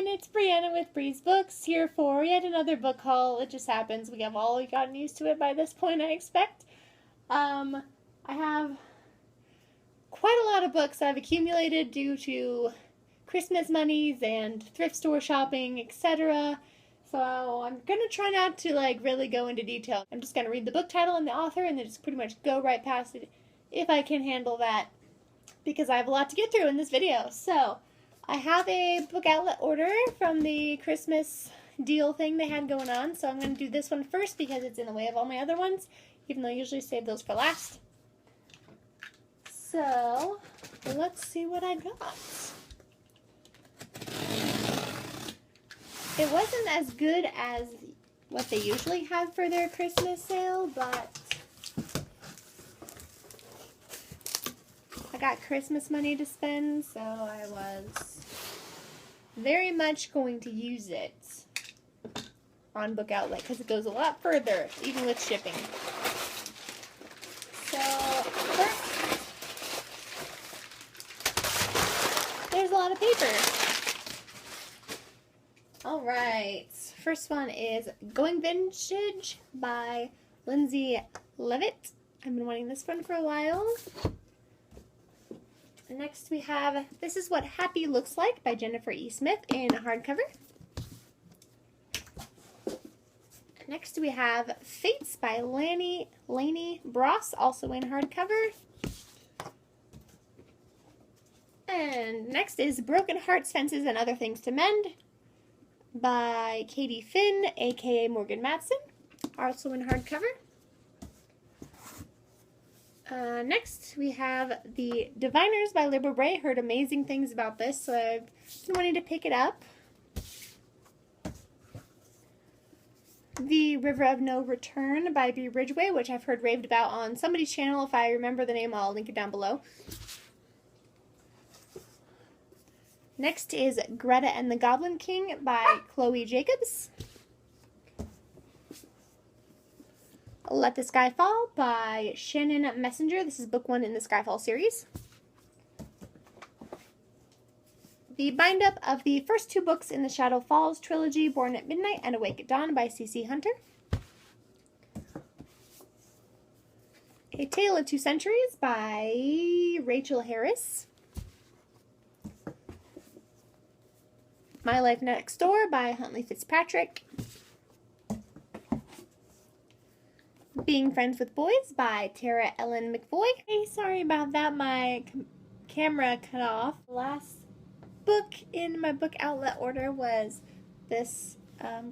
it's Brianna with Bre'sBooks here for yet another book haul. It just happens. We have all gotten used to it by this point, I expect. I have quite a lot of books I've accumulated due to Christmas monies and thrift store shopping, etc. So I'm going to try not to really go into detail. I'm just going to read the book title and the author and then just pretty much go right past it if I can handle that, because I have a lot to get through in this video. So I have a book outlet order from the Christmas deal thing they had going on, so I'm going to do this one first because it's in the way of all my other ones, even though I usually save those for last. So let's see what I got. It wasn't as good as what they usually have for their Christmas sale, but I got Christmas money to spend, so I was very much going to use it on Book Outlet because it goes a lot further, even with shipping. So, first, there's a lot of paper. Alright, first one is Going Vintage by Lindsay Levitt. I've been wanting this one for a while. Next we have This Is What Happy Looks Like by Jennifer E. Smith in hardcover. Next we have Fates by Lainey Bross, also in hardcover. And next is Broken Hearts, Fences, and Other Things to Mend by Katie Finn, aka Morgan Matson, also in hardcover. Next, we have The Diviners by Libib App. Heard amazing things about this, so I've been wanting to pick it up. The River of No Return by B. Ridgway, which I've heard raved about on somebody's channel. If I remember the name, I'll link it down below. Next is Greta and the Goblin King by Chloe Jacobs. Let the Sky Fall by Shannon Messenger. This is book 1 in the Skyfall series. The bind-up of the first 2 books in the Shadow Falls trilogy, Born at Midnight and Awake at Dawn by C.C. Hunter. A Tale of 2 Centuries by Rachel Harris. My Life Next Door by Huntley Fitzpatrick. Being Friends with Boys by Tara Ellen McVoy. Hey, sorry about that, my camera cut off. The last book in my book outlet order was this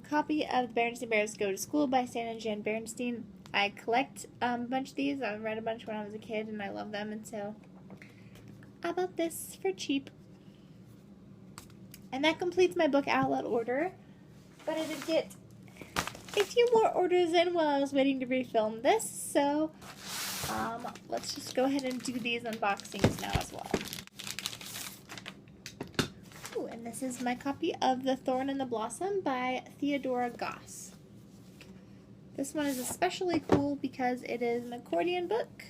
copy of The Berenstain Bears Go to School by Stan and Jan Berenstain. I collect a bunch of these. I read a bunch when I was a kid and I love them, and so I bought this for cheap. And that completes my book outlet order, but I did get a few more orders in while I was waiting to refilm this, so let's just go ahead and do these unboxings now as well. Ooh, and this is my copy of The Thorn and the Blossom by Theodora Goss. This one is especially cool because it is an accordion book.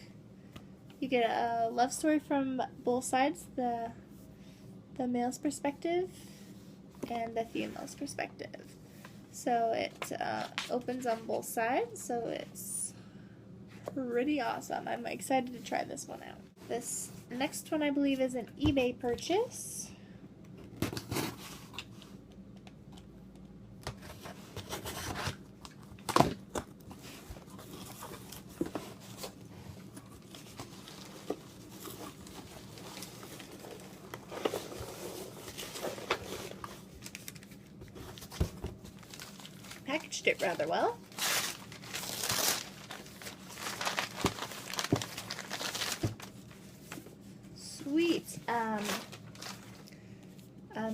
You get a love story from both sides, the male's perspective and the female's perspective. So it opens on both sides, so it's pretty awesome. I'm excited to try this one out. This next one I believe is an eBay purchase. Packaged it rather well. Sweet.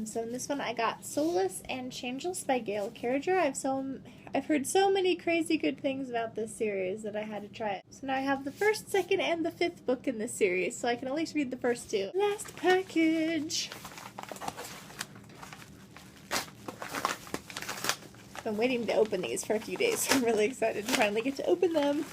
So in this one I got Solace and Changeless by Gail Carriger. I've heard so many crazy good things about this series that I had to try it. So now I have the 1st, 2nd, and the 5th book in this series, so I can at least read the first 2. Last package. I've been waiting to open these for a few days, so I'm really excited to finally get to open them.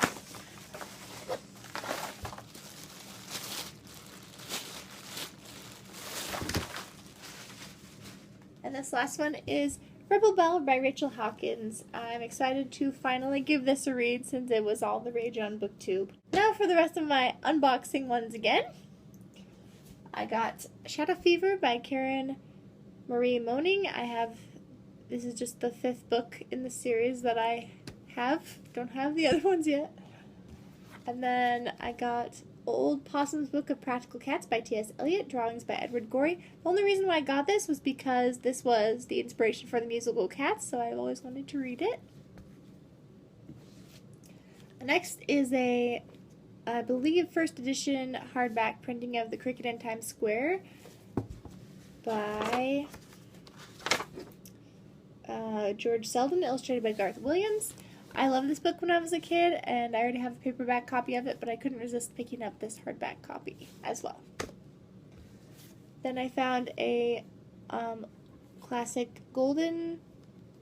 And this last one is Rebel Belle by Rachel Hawkins. I'm excited to finally give this a read since it was all the rage on BookTube. Now for the rest of my unboxing ones again. I got Shadow Fever by Karen Marie Moning. This is just the 5th book in the series that I have. Don't have the other ones yet. And then I got Old Possum's Book of Practical Cats by T.S. Eliot, drawings by Edward Gorey. The only reason why I got this was because this was the inspiration for the musical Cats, so I've always wanted to read it. Next is I believe, first edition hardback printing of The Cricket in Times Square by George Selden, illustrated by Garth Williams. I loved this book when I was a kid, and I already have a paperback copy of it, but I couldn't resist picking up this hardback copy as well. Then I found a classic golden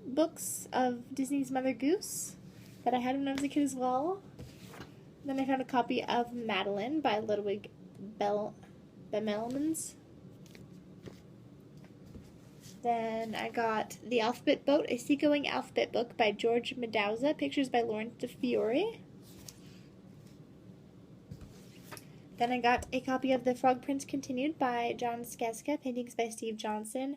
books of Disney's Mother Goose that I had when I was a kid as well. Then I found a copy of Madeline by Ludwig Bemelmans. Then I got The Alphabet Boat, a seagoing alphabet book by George Medauza, pictures by Lawrence de Fiore. Then I got a copy of The Frog Prince Continued by John Skeska, paintings by Steve Johnson.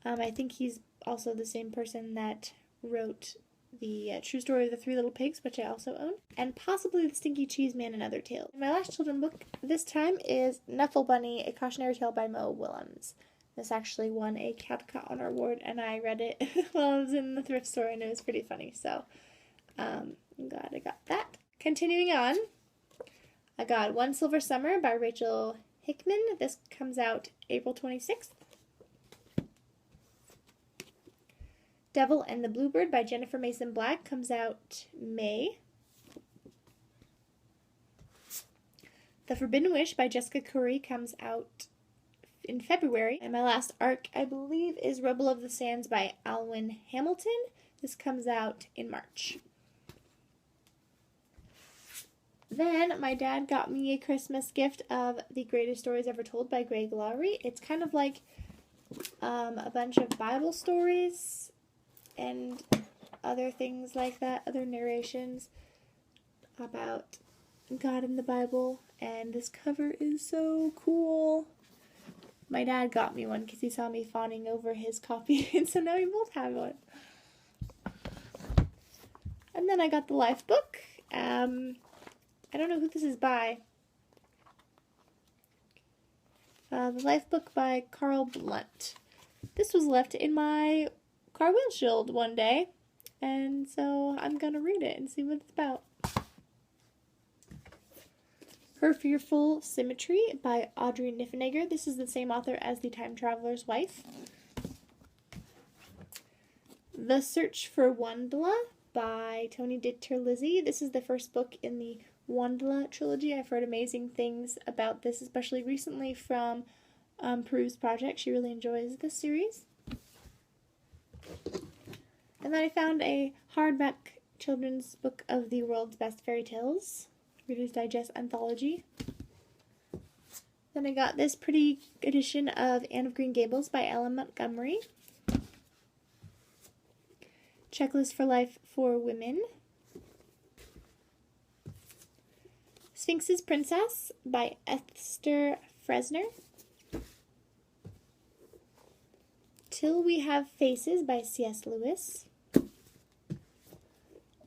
I think he's also the same person that wrote the True Story of the Three Little Pigs, which I also own, and possibly The Stinky Cheese Man and Other Tales. My last children's book this time is Nuffle Bunny, a cautionary tale by Mo Willems. This actually won a Caldecott Honor Award, and I read it while I was in the thrift store, and it was pretty funny, so I'm glad I got that. Continuing on, I got One Silver Summer by Rachel Hickman. This comes out April 26th. Devil and the Bluebird by Jennifer Mason Black comes out May. The Forbidden Wish by Jessica Curry comes out in February. And my last arc, I believe, is Rebel of the Sands by Alwyn Hamilton. This comes out in March. Then my dad got me a Christmas gift of The Greatest Stories Ever Told by Greg Laurie. It's kind of like a bunch of Bible stories and other things like that, other narrations about God in the Bible, and this cover is so cool. My dad got me one because he saw me fawning over his copy, and so now we both have one. And then I got the Life book. I don't know who this is by. The Life book by Carl Blunt. This was left in my car windshield one day, and so I'm gonna read it and see what it's about. Her Fearful Symmetry by Audrey Niffenegger. This is the same author as The Time Traveler's Wife. The Search for Wandla by Toni de Terlizzi. This is the first book in the Wandla trilogy. I've heard amazing things about this, especially recently from Peru's Project. She really enjoys this series. And then I found a hardback children's book of the world's best fairy tales, Reader's Digest anthology. Then I got this pretty edition of Anne of Green Gables by Ellen Montgomery. Checklist for Life for Women. Sphinx's Princess by Esther Fresner. Till We Have Faces by C.S. Lewis.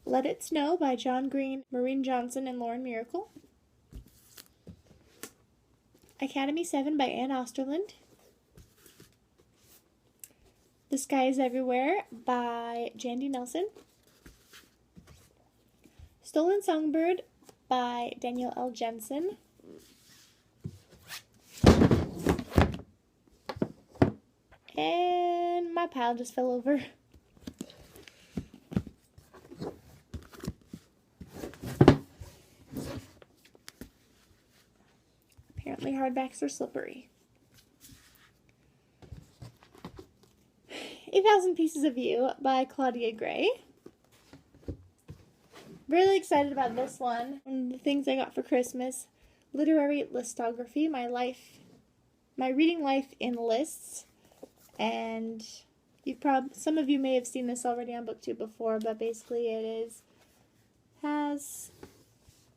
Let It Snow by John Green, Maureen Johnson, and Lauren Miracle. Academy 7 by Anne Osterland. The Sky is Everywhere by Jandy Nelson. Stolen Songbird by Daniel L. Jensen. And my pile just fell over. Apparently hardbacks are slippery. 8,000 Pieces of You by Claudia Gray. Really excited about this one. One of the things I got for Christmas, literary listography, my reading life in lists, and Some of you may have seen this already on BookTube before, but basically has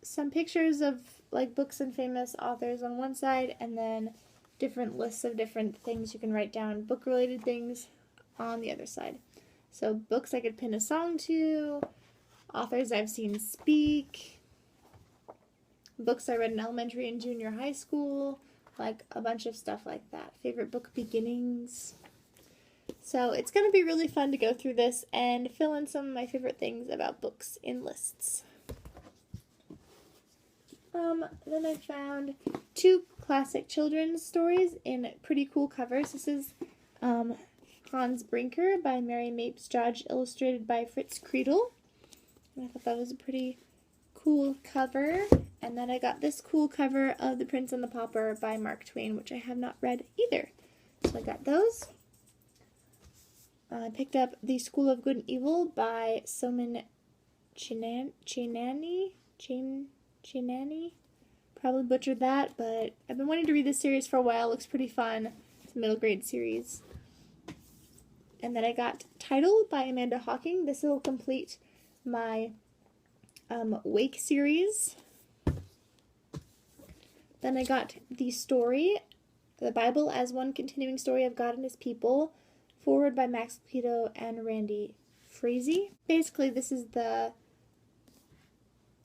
some pictures of like books and famous authors on one side, and then different lists of different things you can write down, book-related things, on the other side. So books I could pin a song to, authors I've seen speak, books I read in elementary and junior high school, like a bunch of stuff like that. Favorite book beginnings. So it's going to be really fun to go through this and fill in some of my favorite things about books in lists. Then I found 2 classic children's stories in pretty cool covers. This is Hans Brinker by Mary Mapes Dodge, illustrated by Fritz Creedle. I thought that was a pretty cool cover. And then I got this cool cover of The Prince and the Pauper by Mark Twain, which I have not read either. So I got those. I picked up The School of Good and Evil by Soman Chinani. Probably butchered that, but I've been wanting to read this series for a while. It looks pretty fun. It's a middle grade series. And then I got Title by Amanda Hawking. This will complete my Wake series. Then I got The Story, The Bible as One Continuing Story of God and His People, forward by Max Lucado and Randy Frazee. Basically, this is the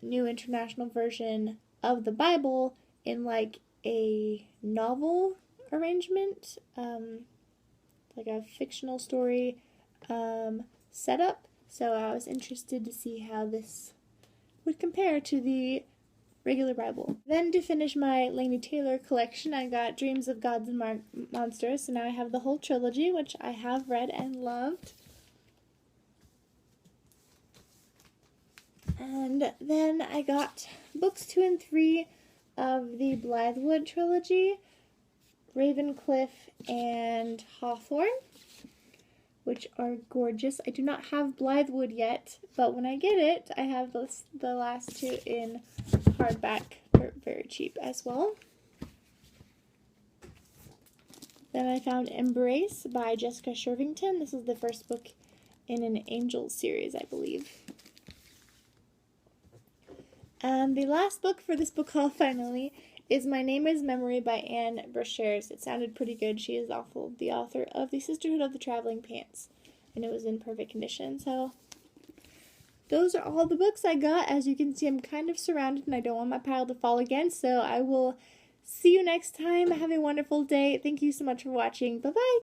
new international version of the Bible in like a novel arrangement, like a fictional story setup. So I was interested to see how this would compare to the regular Bible. Then to finish my Laini Taylor collection, I got Dreams of Gods and Monsters. So now I have the whole trilogy, which I have read and loved. And then I got books 2 and 3 of the Blythewood trilogy, Ravencliff and Hawthorne, which are gorgeous. I do not have Blythewood yet, but when I get it, I have the last 2 in hardback for very cheap as well. Then I found Embrace by Jessica Shervington. This is the first book in an Angel series, I believe. And the last book for this book haul, finally, is My Name is Memory by Anne Brashares. It sounded pretty good. She is also the author of The Sisterhood of the Traveling Pants, and it was in perfect condition. So those are all the books I got. As you can see, I'm kind of surrounded, and I don't want my pile to fall again, so I will see you next time. Have a wonderful day. Thank you so much for watching. Bye-bye.